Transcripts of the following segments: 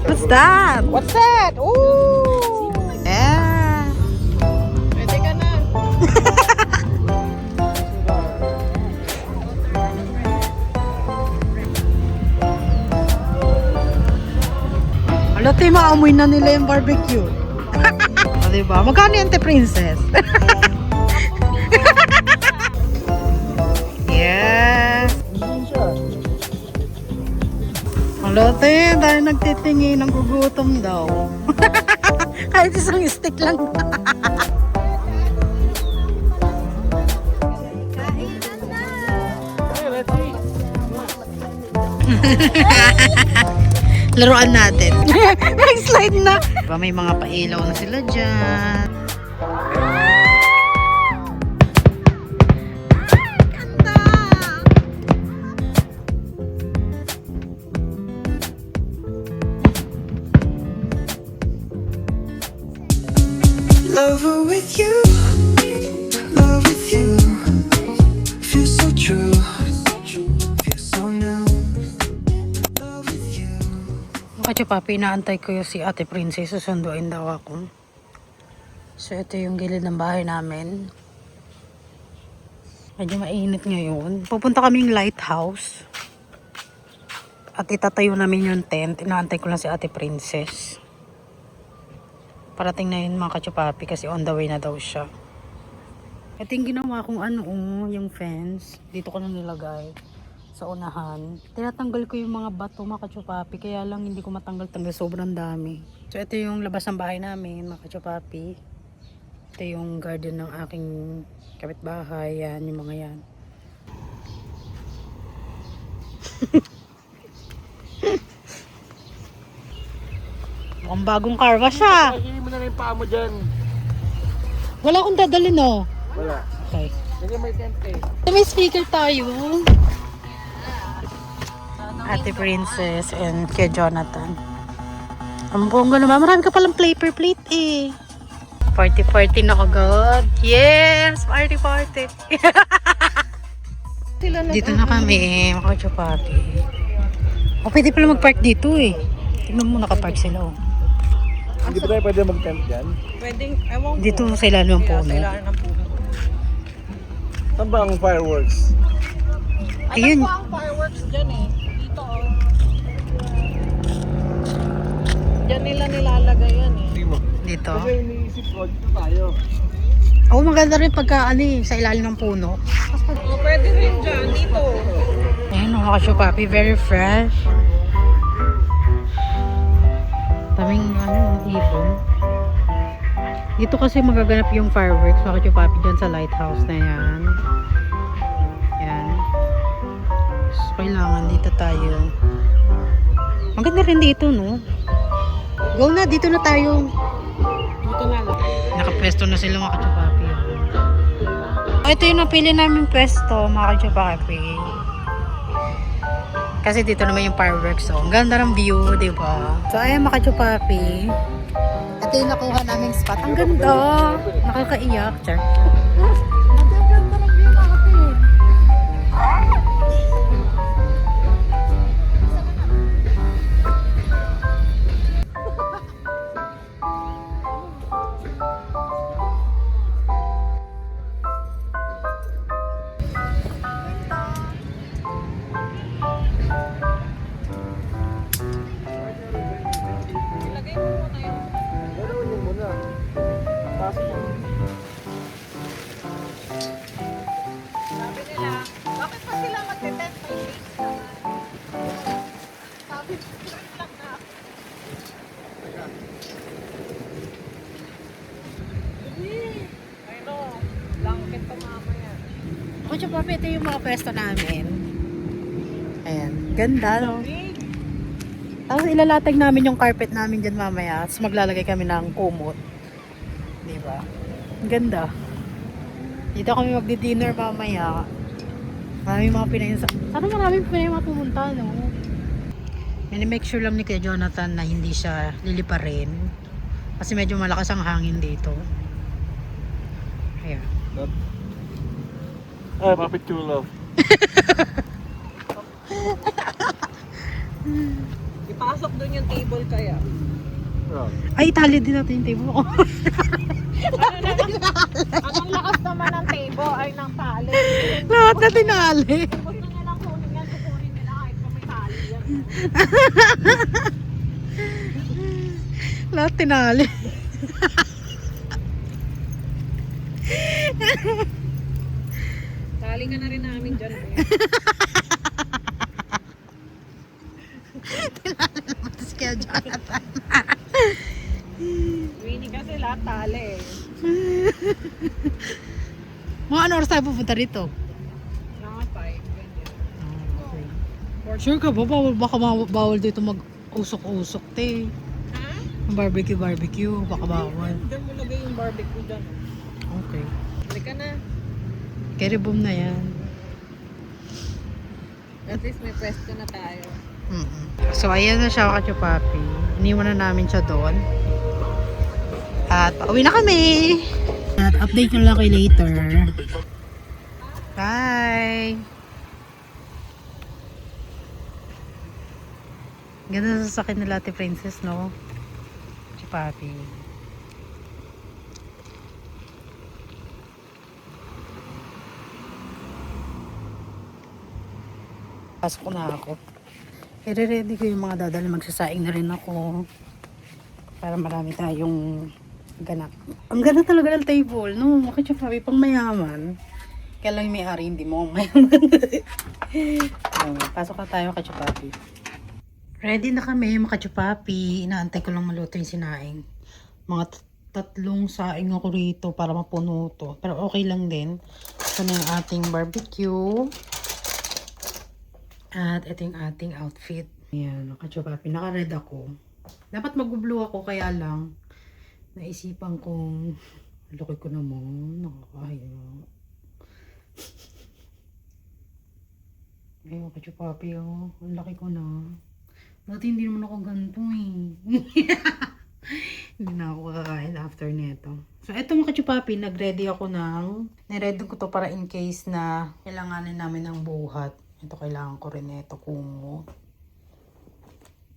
What's that? What's that? Ooh! Yeah! Pwede ka na. Ano tayo, maamoy na nila yung barbecue. O, diba? Magkano yung Ate Princess? Yes! Alote, dahil nagtitingin, ang gugutom daw. Kahit isang stick lang. Laruan natin. Nag-slide na. Diba, may mga pailaw na sila dyan. Lover with you, love with you, feels so true, feels so new. Love with you. Kasi papi, inaantay ko yung si Ate Princess. Susunduin daw ako. So ito yung gilid ng bahay namin. Medyo mainit ngayon. Pupunta kaming lighthouse. At itatayo namin yung tent. Inaantay ko lang si Ate Princess. Parating na yun mga kachupapi kasi on the way na daw siya. Ito yung ginawa kong yung fence. Dito ko na nilagay sa unahan. Tinatanggal ko yung mga bato mga kachupapi. Kaya lang hindi ko matanggal-tanggal. Sobrang dami. So ito yung labas ng bahay namin mga kachupapi. Ito yung garden ng aking kapitbahay. Yan yung mga yan. Mukhang bagong car wash ah. Hihingin mo na rin yung paa mo dyan. Wala akong dadalhin oh. Wala. Okay. Hindi may tente. May speaker tayo. Ate Princess and kay Jonathan. Ang bongga naman. Marami ka palang paper plate eh. Party na agad. Yes! Party. Dito na kami. Makachupati. O pwede pala mag-park dito eh. Tingnan mo nakapark sila oh. Hindi ba tayo pwede mag-tent dyan? Pwedeng, ewan ko. Dito sa ilalim ng puno. Kailangan ng puno. Saan ba ang fireworks? Ayun. Alam ko ang fireworks dyan eh. Dito oh. Dyan nila nilalagay yan eh. Hindi mo. Dito. Kasi iniisip ko, dito tayo. Oo, maganda rin pagka sa ilalim ng puno. O pwede rin dyan, dito. Ayun, makachupati. Very fresh. Taming ibon. Dito kasi magaganap yung fireworks. Makachupati dyan sa lighthouse na yan. Yan. So, kailangan dito tayo. Maganda rin dito, no? Go na, dito na tayo. Dito na lang. Nakapwesto na sila mga kachupapi. Ito yung napili namin pwesto mga kachupapi. Kasi dito naman yung fireworks. So, ang ganda ng view, di ba? So, ayan mga kachupapi. Ito yung nakuha naming spot. Ang ganda. Nakakaiyak. Char. Ilagay mo muna yun. Ganoon yun muna. Tapos Sabi nila, bakit pa sila mag-tent? May shades naman. Sabi, trip lang na. I know. Blanket pa mamaya. Kachupapi, ito yung mga pwesto namin. Ayan. Ganda, no? Tapos ilalatag namin yung carpet namin dyan mamaya. Tapos maglalagay kami ng kumot. Diba? Ang ganda. Dito kami magdi-dinner mamaya. Marami mga Pinay. Sana maraming Pinay mapumunta, no? Make sure lang ni Kuya Jonathan na hindi siya liliparin. Kasi medyo malakas ang hangin dito. Ayan. Ay, Puppet True Love. Ipasok doon yung table kaya. Ay, itali din natin yung table ko. Anong lakas naman ng table ay ng tali. Lahat na tinali. Gusto nyo lang kunin yan, kukunin nila kahit pa may tali yan. Lahat tinali. Tali nga na rin namin dyan. Tinali naman si Kuya Jonathan. Winnie kasi lahat tali. Mga ano oras tayo pupunta rito? Mga 5. Sure ka ba? Baka bawal dito mag-usok-usok, te. Ha? Barbecue. Baka bawal. Diyan mo lagay yung barbecue dyan. Okay. Halika na. Carry boom na yan. At least may pwesto na tayo. So, ayan na siya, Kachupapi. Iniwan na namin siya doon. At pauwi na kami. At update nyo lang kayo later. Bye! Ganda sa sakit nila Ate Princess, no? Kachupapi. Pasok na ako. I-ready ko yung mga dadali. Magsasaing na rin ako. Para marami tayong ganap. Ang ganda talaga ng table. No, bakit siya pang mayaman? Kaya lang may ari, hindi mo mayaman. Pasok na tayo, Kachupapi. Ready na kami, mga Kachupapi. Inaantay ko lang maluto yung sinaing. Mga tatlong saing ako rito para mapuno to. Pero okay lang din. Ito na yung ating barbecue. At ito yung ating outfit. Ayan, Kachupapi. Naka-red ako. Dapat mag-blue ako, kaya lang naisipan kong laki ko naman. Nakakahiya. Ayun, Kachupapi, oh. Ang laki ko na. Dati hindi naman ako ganito eh. Hindi na ako kakain after nito. So, eto mga Kachupapi, nag-ready ako niready ko to para in case na kailanganin namin ng buhat. Ito kailangan ko rin ito kumo.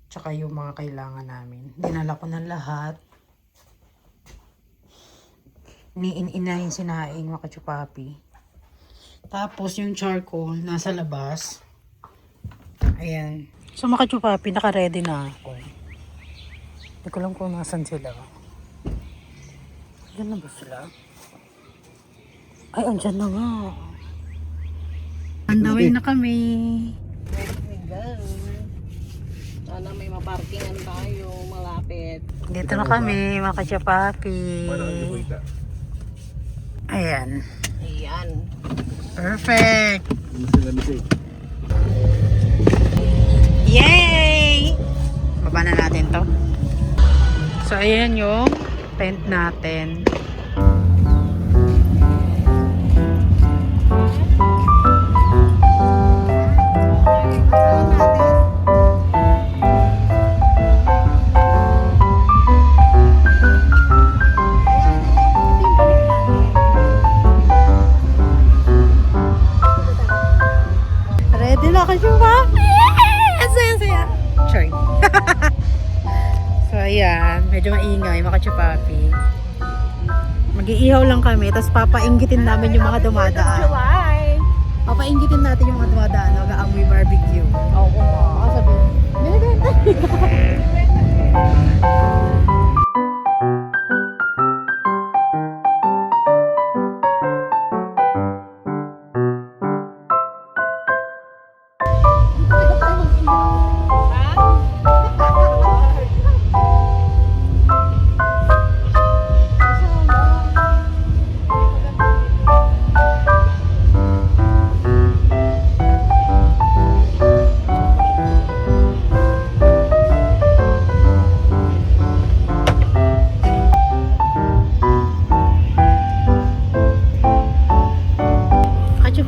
Tsaka yung mga kailangan namin. Dinala ko ng lahat. Iniin yung sinaing mga Kachupapi. Tapos yung charcoal nasa labas. Ayan. So mga Kachupapi, naka-ready na ako. Hindi ko lang kung nasan sila. Diyan na ba sila? Ay, andyan na nga. Andawin na kami. Let me go. Sana may maparkingan tayo malapit. Dito na kami, mga Kachupapi. Ayan. Ayan. Perfect. Lamisi. Yay! Baba na natin to. So, ayan yung tent natin. Ready na kayo ba? Saya. Sorry. So, ayan. Medyo maingay, mga Kachupapi. Mag-iihaw lang kami, tapos papainggitin namin yung mga dumadaan. July. Papainggitin natin yung mga dumadaan, mag-aamoy barbecue. Oo nga. Sabihin,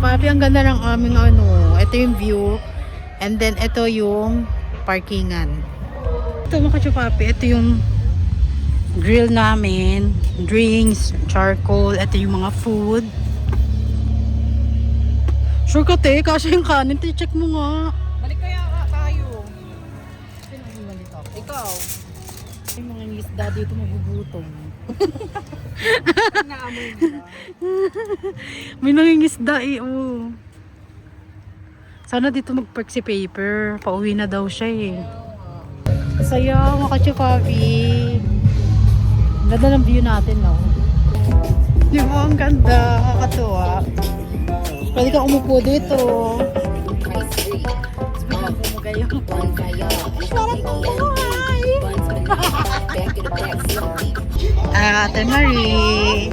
Kachupapi, ang ganda ng aming ano. Ito yung view. And then, ito yung parkingan. Ito mga Kachupapi, ito yung grill namin. Drinks, charcoal. Ito yung mga food. Sure ka, te. Kasi yung kanin, te. Check mo nga. Balik kaya tayo. Sino ang bumalik ako? Ikaw. Yung mga isda dito magugutom. Naamoy nila. May nangingisda eh, oh. Sana dito mag-park si Paper. Pauwi na daw siya eh. Saya, mga Kachupapi. Ganda ng view natin, no? Di ba, ang ganda. Kakatuwa. Pwede kang umupo dito. Sarap buhay! Ate Marie.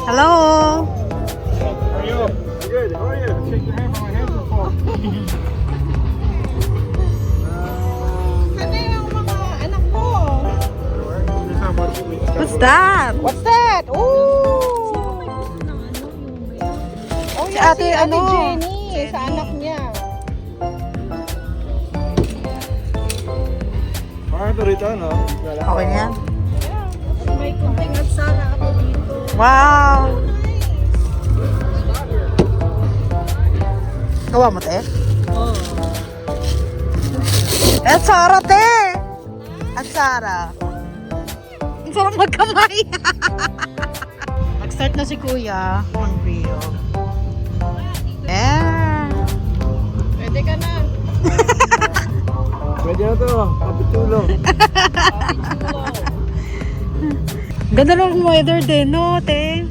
Hello! How are you? Good. How are you? Shake your hand from my hands before. Ano yung mga anak mo? What's that? What's that? Ooh! Oh, Si Ate, si ano? Jenny, sa anak niya. Parang ito rito, no? Okay na yan? May kunting atsara ako dito. Wow! Gawa mo, te? Oh. At Sara, te! At Sara. Ang sarap magkamay. Nag-start na si Kuya. Hungry, oh. Yeah! Pwede ka na. Pwede na to. Kapitulo. Ganda ng weather din, no, te?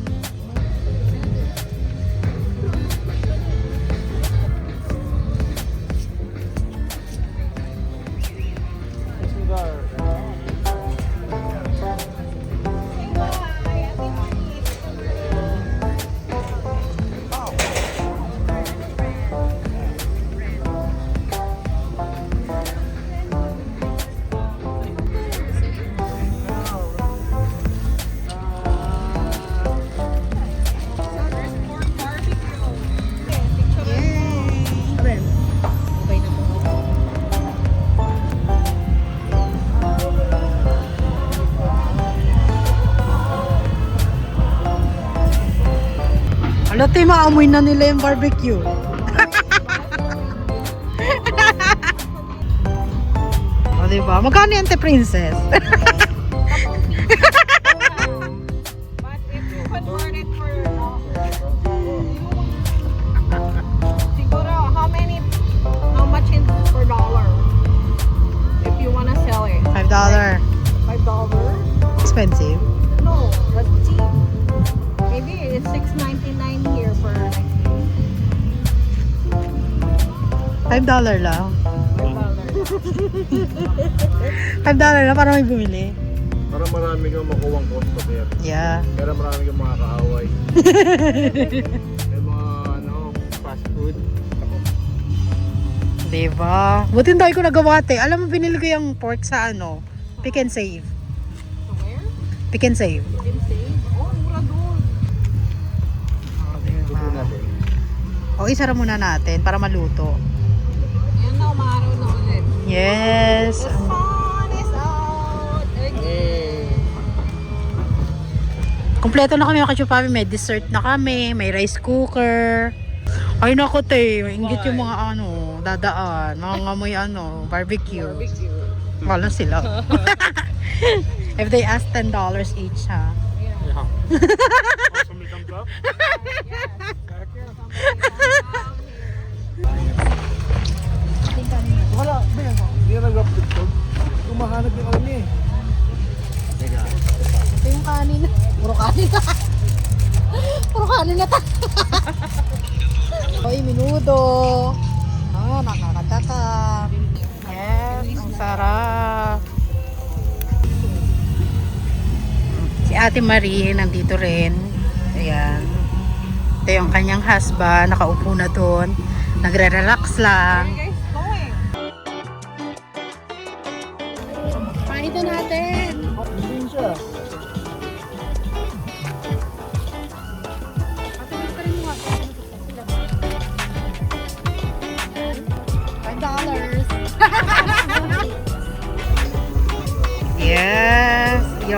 Ano, te, maamoy na nila yung barbecue. O, diba? Magkano yan, te, princess? But if you convert it for siguro how much in per dollar? If you wanna sell it. $5. $5? Expensive. No, that's cheap. Maybe it's $6.99 here for $5 lang. $5. $5 lang para may bumili. Para marami kang makuwang customer. Yeah. Pero marami kang mga kaaway. May mga, fast food. Diba? Buti tayo ko nagawa, te. Alam mo, binili ko yung pork sa Pick and Save. So where? Pick and Save. You can save. Oh, mura doon. Luto natin. O, isara muna natin para maluto. Yan na, umaraw na ulit. Yes. The sun is out again. Kompleto na kami mga Kachupapi. May dessert na kami. May rice cooker. Ay nako, te. Ingit yung mga dadaan. Mga ngamoy barbecue. Wala sila. If they ask $10 each, ha? Yeah. Somebody comes up. Wala. Hindi na nag-upload ko. Kumahanap yung kami. Ito yung kanin. Puro kanin na. Puro kanin na ta. Oy, minudo. Nakakataka. Yes, ang sarap. Si Ate Marie nandito rin. Ayan. Ito yung kanyang husband. Nakaupo na doon. Nagre-relax lang. Where are you guys going? Paito natin. Hindi siya.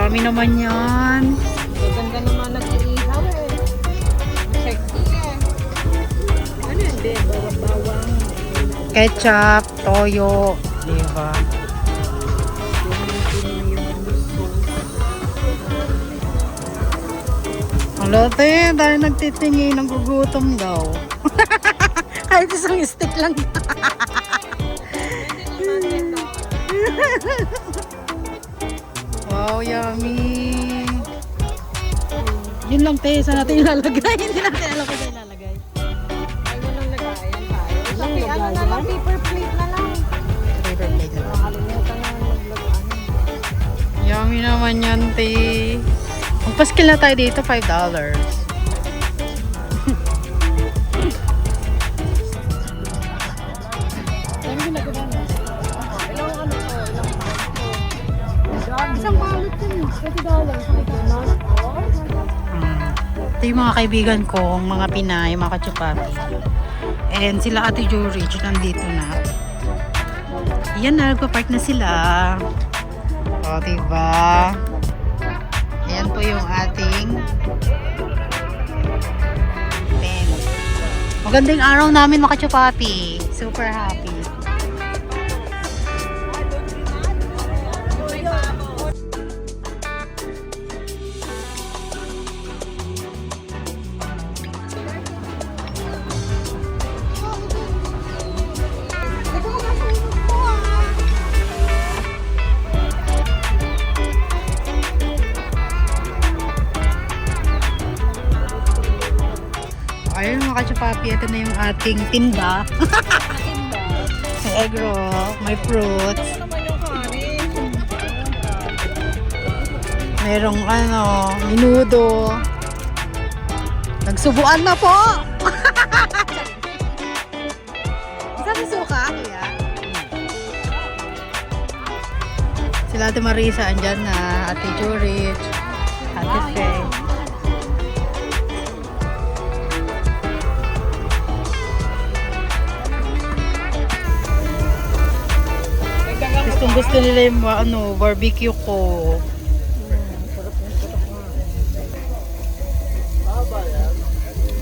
Dami naman yan. Maganda naman nag-iihaw eh. Sexy eh. Ano yun, babe? Bawang. Ketchup, toyo, diba? Wala te, dahil nagtitingin ng gugutom daw. Kahit isang stick lang. Wow, yummy. Yun lang te, saan natin ilalagay? Hindi natin alam kung saan ilalagay. Ay, walang lagayan tayo. Sabi, ano na lang, paper plate na lang. Paper plate na lang. Nakalimutan na maglagay. Yummy naman yan, te. Magpaskil na tayo dito, $5. Ilang ano to? Ilang Isang balot yun. Ito yung mga kaibigan ko, mga Pinay, mga kachupapi. And sila Ate Jo Rich, nandito na. Yan na, nagpa-park na sila. O, diba? Ayan po yung ating tent. Magandang araw namin mga kachupapi. Super happy. Ayun mga kachupapi, ito na yung ating tinda. May egg roll, may fruits, Ano naman yung kanin? merong minudo. Nagsubuan na po! Sabi suka, kuya. Sila Ate Marisa, andyan na. Ate Jurich, Ate Faye. Gustong gusto nila yung barbecue ko.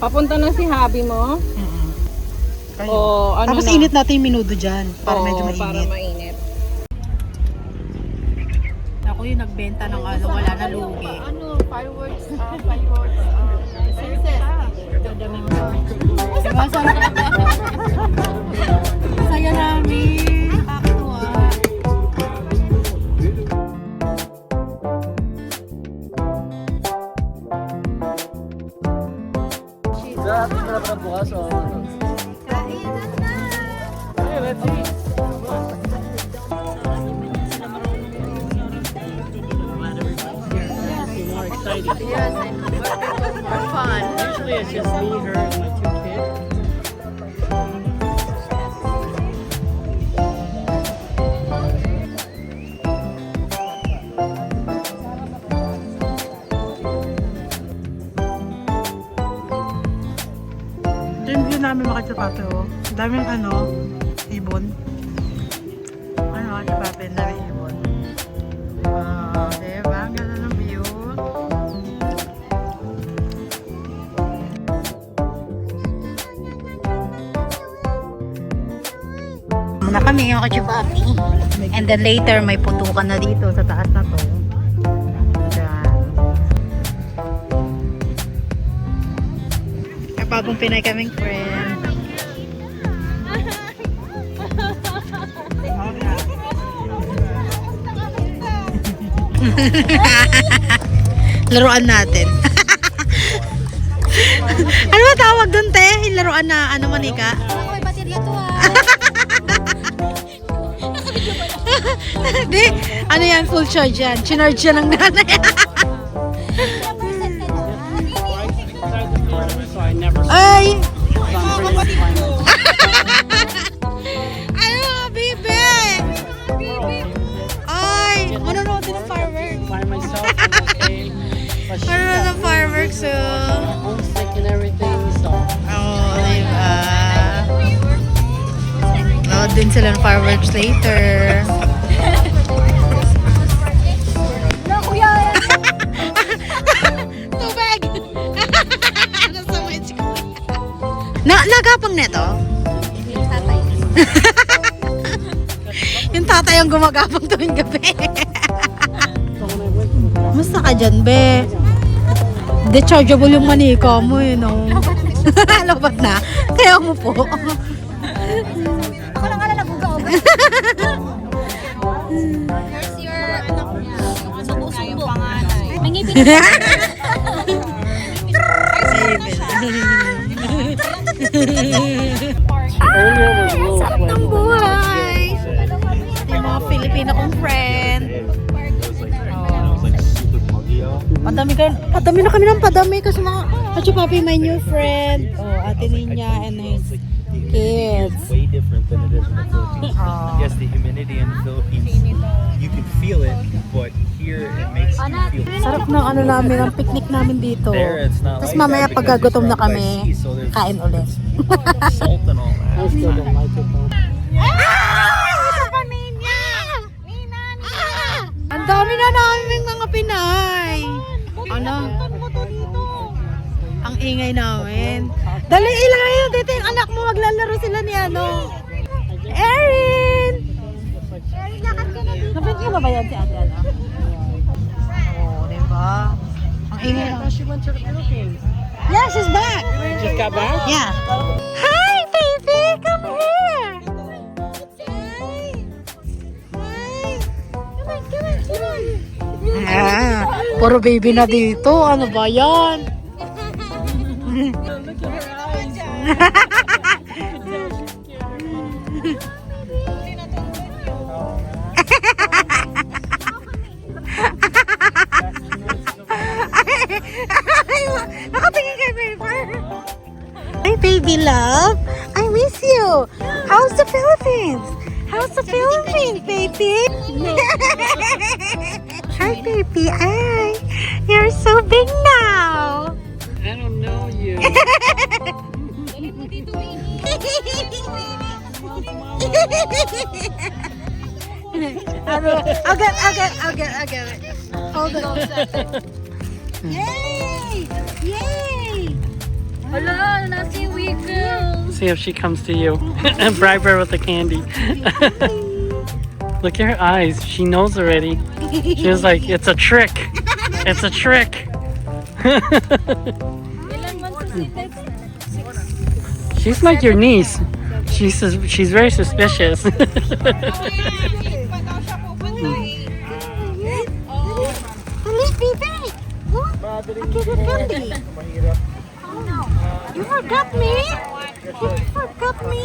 Papunta na si hubby mo? O ano Tapos na? init natin yung minudo dyan para Oo, medyo para mainit. mainit. Ako yung nagbenta ng wala na lugi. Fireworks, Diba, sarap? Saya namin. Nakakatuwa. Usually it's just me, her, and my two kids. Ito yung view namin mga kachupapi, oh. Ang daming ibon. Mga kachupapi, ang daming ibon. Diba? Ang ganda ng view. Muna kami mga kachupapi. And then later, may putukan na dito sa taas na to. Diyan. Bagong Pinay kaming friend. Laruan natin. Ano ba tawag doon, te? Yung laruan na manika? May baterya to Di, ano yan, full charge yan. Chinarge yan ng nanay. So I never Ay! saw Ano mga bibe? Ay! Manonood din ng fireworks. by myself. I'm okay. But she's Manonood ng fireworks, oh. homesick and everything, so Oo, diba? Nood din sila ng fireworks later. No, kuya! Nagapang neto? Yung tatay ang gumagapang tuwing gabi. Musta ka dyan, be? Dechargeable yung manika mo, eh, no? Lobat na. Kaya mo po. Ako lang ala nagugaw. Here's your subo-subo. May ngipin na. Sarap ng buhay. Yung mga Filipino kong friend. Padami na kami ng padami kasi mga Hachi Papi, my new friend. Oh, Ate Nina and his kids. Way different than it is in the Philippines. Oh. Yes, the humidity in the Philippines, you can feel it, but here it makes you feel it. Sarap ng ano namin, ang picnic namin dito. There, it's not Tapos like mamaya that because pagkagutom you're na kami, surrounded by sea, so there's kain ulit. salt and all that. Ang dami na naming mga Pinay. Ano? Ang ingay namin. Dali, ilagay yun dito yung anak mo. Maglalaro sila ni ano. Erin! Napit mo na ba yan si ate ano? Oo, diba? Ang ingay na. Yeah, she's back. Just got back? Yeah. Hi, baby! Come here! Ah, puro baby na dito. Ano ba yan? Nakatingin kay paper. Hi, baby love. I miss you. How's the Philippines? How's the Philippines, baby? Hi, baby. Hi. You're so big now. I don't know you. I'll get it. Hold on. Yay! Yay! Hello, nasi wiggles. See if she comes to you and bribe her with the candy. Look at her eyes. She knows already. She was like, it's a trick. It's a trick. She's like your niece. She's very suspicious. Please be back. Look, I give you candy. You forgot me? You forgot me?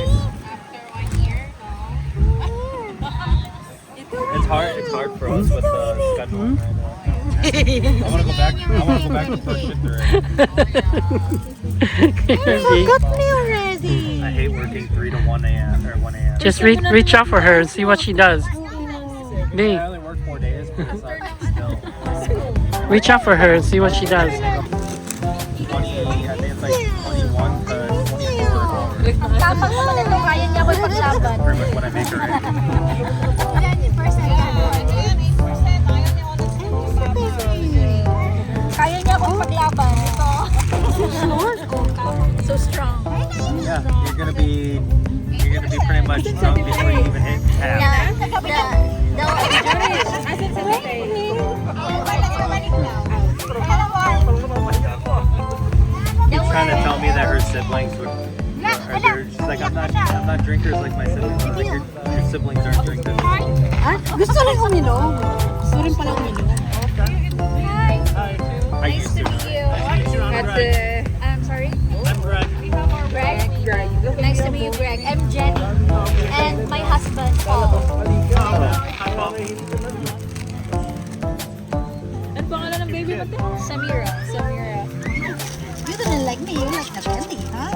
It's hard for us with the schedule right now. I want to go back to first shift already. You forgot me already. I hate working 3 to 1 a.m. or 1 a.m. Just reach out for her and see what she does. Me, I only work 4 days because still reach out for her and see what she does. 20, I think it's like 21 to 24 hours. Tapang naman ito, kaya niya ako ipaglaban. Pretty much what I make already. Kaya niya akong paglaban. Ito. So strong. Yeah, you're gonna be pretty much drunk before you even hit half. She's trying to tell me that her siblings would. She's like, I'm not drinkers like my siblings. I'm like, your siblings aren't drinkers. Ah, gusto rin uminom. Gusto rin pala uminom. I used to. I'm sorry? I'm Greg. Greg. Nice to meet you, Greg. I'm Jenny. And my husband, Paul. Samira. You didn't like me. You like the candy, huh?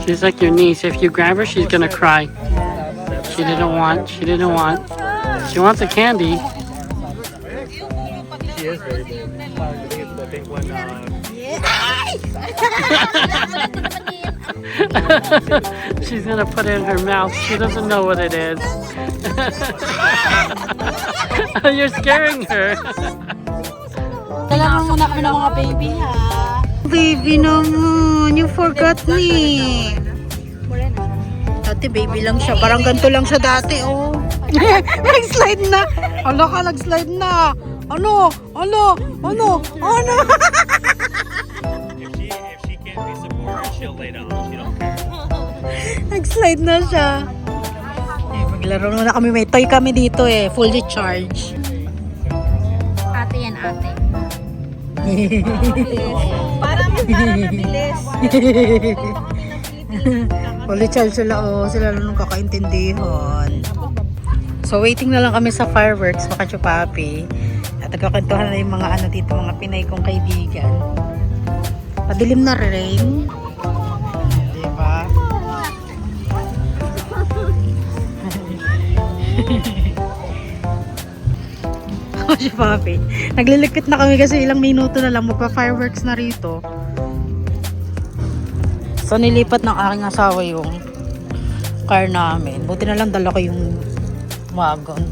She's like your niece. If you grab her, she's gonna cry. She didn't want. She wants a candy. She is very big. I think when She's gonna put it in her mouth. She doesn't know what it is. You're scaring her. Kailangan muna kami ng mga baby, ha? Baby naman. naman yung forgot ni. Dati baby lang siya. Parang ganito lang siya dati, oh. Nag-slide na. Hala ka, nag-slide na. Ano? If she can't be supported, she'll lay down. She don't care. Nag-slide na siya. Maglaro na kami. May toy kami dito eh. Fully charged. Ate yan, ate. Para mabilis. Fully charged sila, oh. Sila lang nung kakaintindihan. So, waiting na lang kami sa fireworks, mga chupapi. At nagkakantuhan na yung mga ano dito, mga Pinay kong kaibigan. Madilim na rin. Diba? Mga chupapi. Naglilikit na kami kasi ilang minuto na lang magpa-fireworks na rito. So, nilipat ng aking asawa yung car namin. Buti na lang dala ko yung wagon.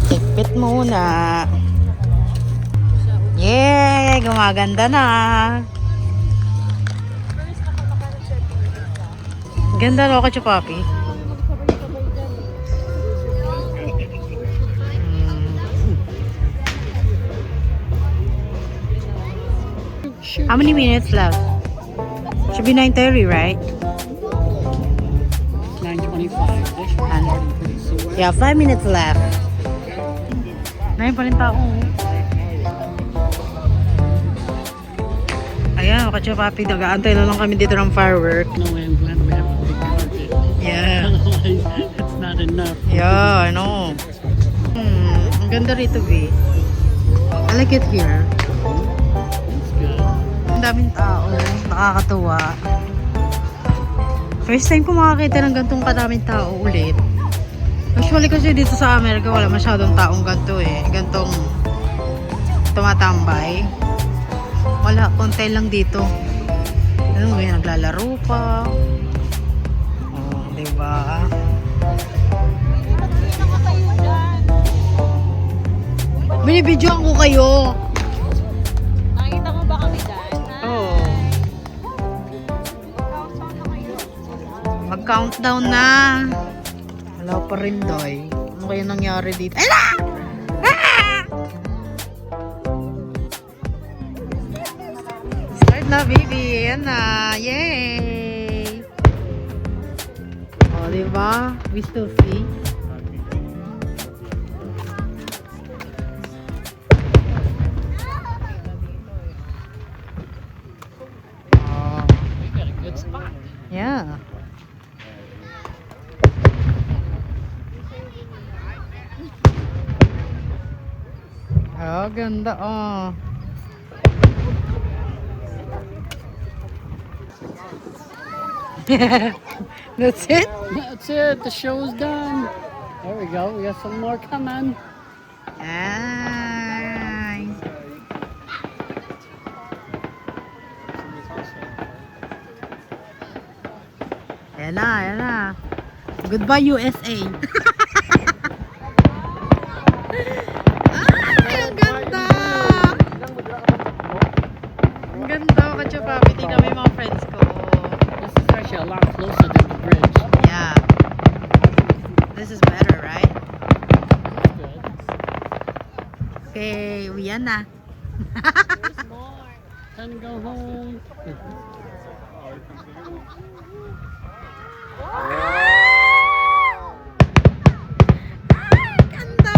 Tikpit muna. Yay! Gumaganda na. Ganda no, Kachupapi. How many minutes left? Should be 9:30, right? 9:25. Yeah, 5 minutes left. Ngayon pa rin tao. Ayan, Kachupapi, nag-aantay na lang kami dito ng firework. No, I'm glad we have a big budget. Yeah. Otherwise, it's not enough. Yeah, I know. Ang ganda rito, B. I like it here. It's good. Ang daming tao. Nakakatuwa. First time ko makakita ng gantong kadaming tao ulit. Usually kasi dito sa Amerika wala masyadong taong ganto eh. Gantong tumatambay. Wala, konti lang dito. Ano, may naglalaro pa. Oh, diba? Binibidyoan ko kayo. Nakita mo ba kami dyan? Oo. Mag-countdown na. Wala pa rin, Doy. Ano kaya nangyari dito? Ala! Ah! Start na, baby. Ayan na. Yay! O, diba? We still see. We got a good spot. Yeah. Oh, ganda oh. That's it? That's it. The show's done. There we go. We got some more coming. Ay. Ayan na, ayan na. Goodbye, USA. Ay, ang ganda! Ang ganda, Kachupapi. Tingnan mo yung mga friends ko. This is actually a lot closer than the bridge. Yeah. This is better, right? Good. Okay, uwian na. Time to go home. Ganda!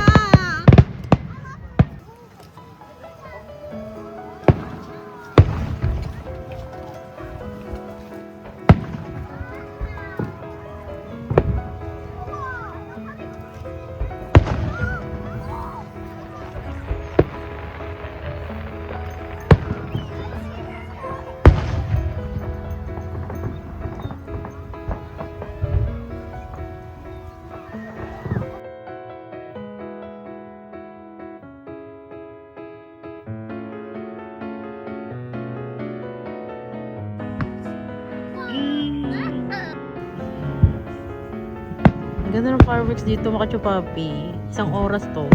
Ang ganda ng fireworks dito, mga Kachupapi. 1 oras to.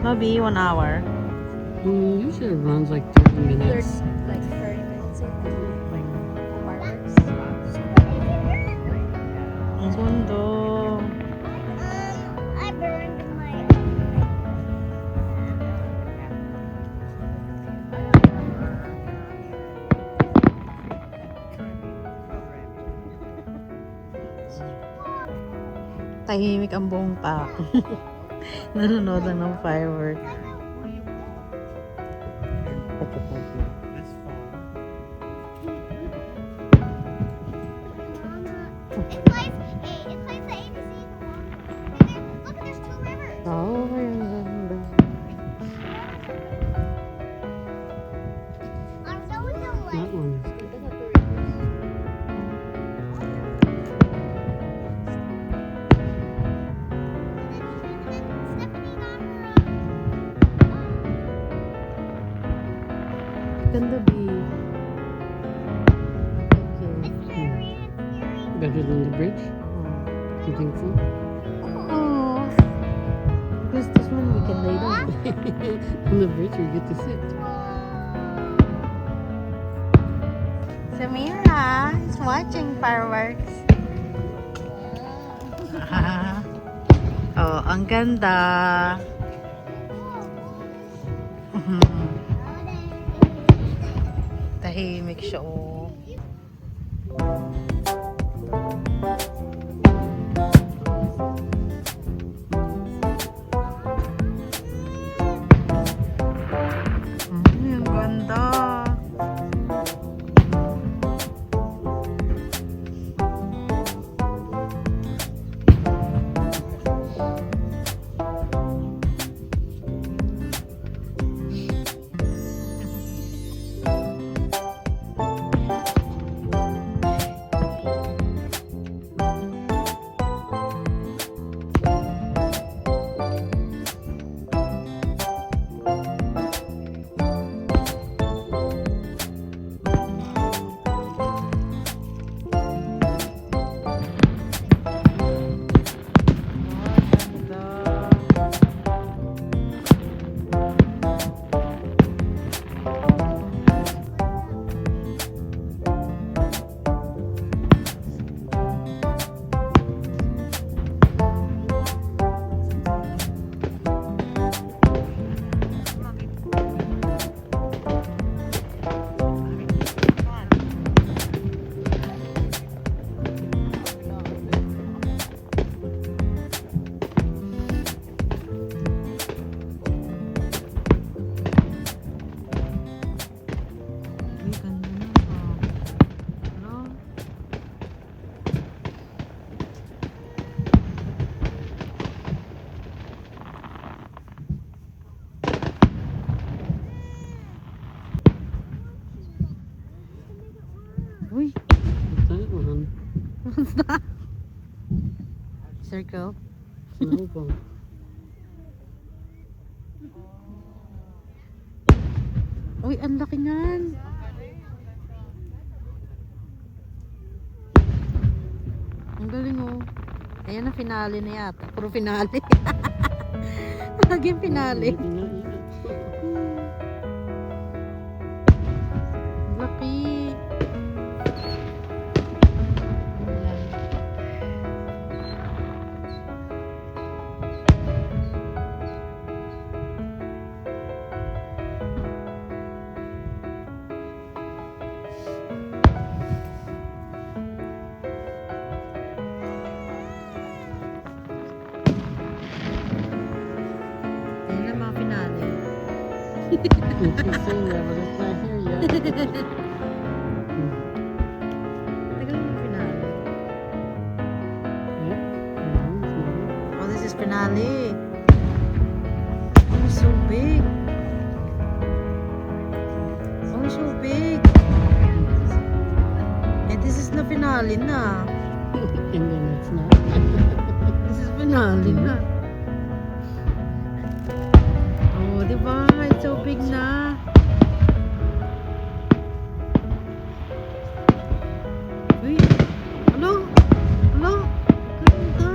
Maybe 1 hour. Usually it runs like 30 minutes. Like 30 minutes, I think. Fireworks. Ang gundo. I burned my. Tahimik ang buong tao. Nanonood lang ng firework. This fall. It plays the ABC. Look, there's 2 rivers. Oh, ang ganda. I'm going to That lake. one. Stephanie got her. Ganda, B. Okay. It's scary. It's scary. Better than the bridge? You think so? Oh. Because this one we can lay down. On the bridge, we get to sit. Samira is watching fireworks. Oh, ang ganda. Tahimik siya, oh. Ang ganda. Uy, ganda na. Hello? Uy, What's that one? circle. Snowball. Uy, ang laki niyan. Ang galing, oh. Ayan na, finale na yata. Puro finale. Lagi yung finale. Maybe not yet. Laki. Ayan na mga finale. It's the same there, but it's not here yet. Tagal yung finale. Yep. No, it's not. Oh, this is finale. Oh, it's so big. Oh, it's so big. And this is na finale na. And then it's not. This is finale na. Oh, diba? It's so big na. Uy, ano? Ano? Ganda.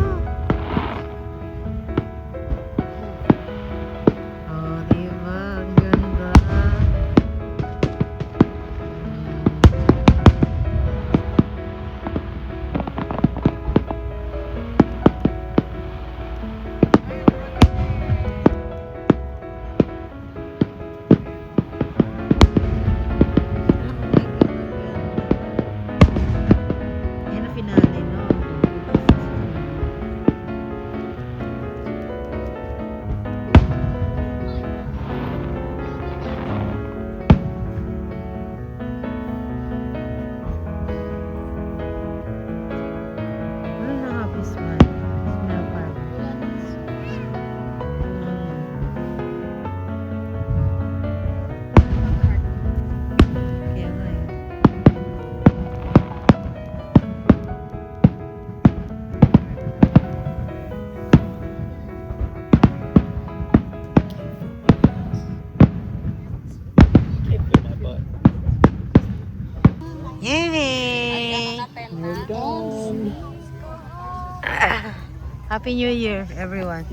Happy New Year, everyone.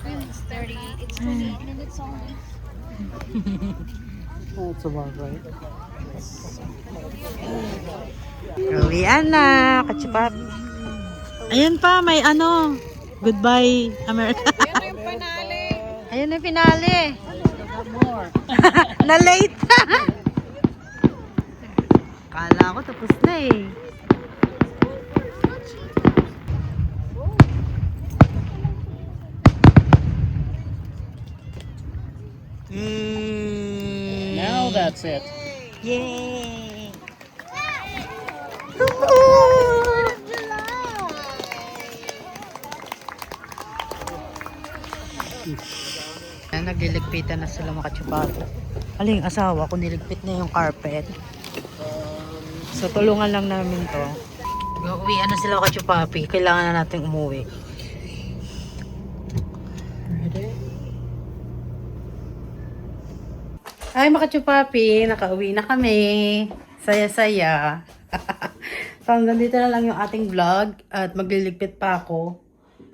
It's 28 minutes only. That's about right. Uwian na, katsupap. Ayan pa, may ano. Goodbye, America. Yan na yung finale. Ayan na yung finale. Na-late. Kala ko tapos na eh. Now that's it. Yay! Nagliligpitan na sila mga katsupata. Aling asawa ko niligpit na yung carpet. So tulungan lang namin to. Uwian na sila katsupapi. Kailangan na natin umuwi. Ay mga katsupapi, nakauwi na kami. Saya-saya. So hanggang dito na lang yung ating vlog. At magliligpit pa ako.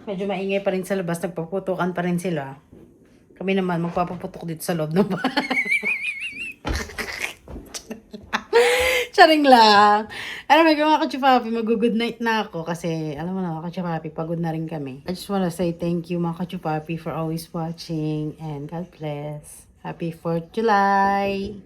Medyo maingay pa rin sa labas. Nagpaputukan pa rin sila. Kami naman magpapaputok dito sa loob ng bahay. Charing lang. Alam mo, mga kachupapi, mag-good night na ako kasi, alam mo na, mga kachupapi, pagod na rin kami. I just wanna say thank you, mga kachupapi, for always watching and God bless. Happy 4th July!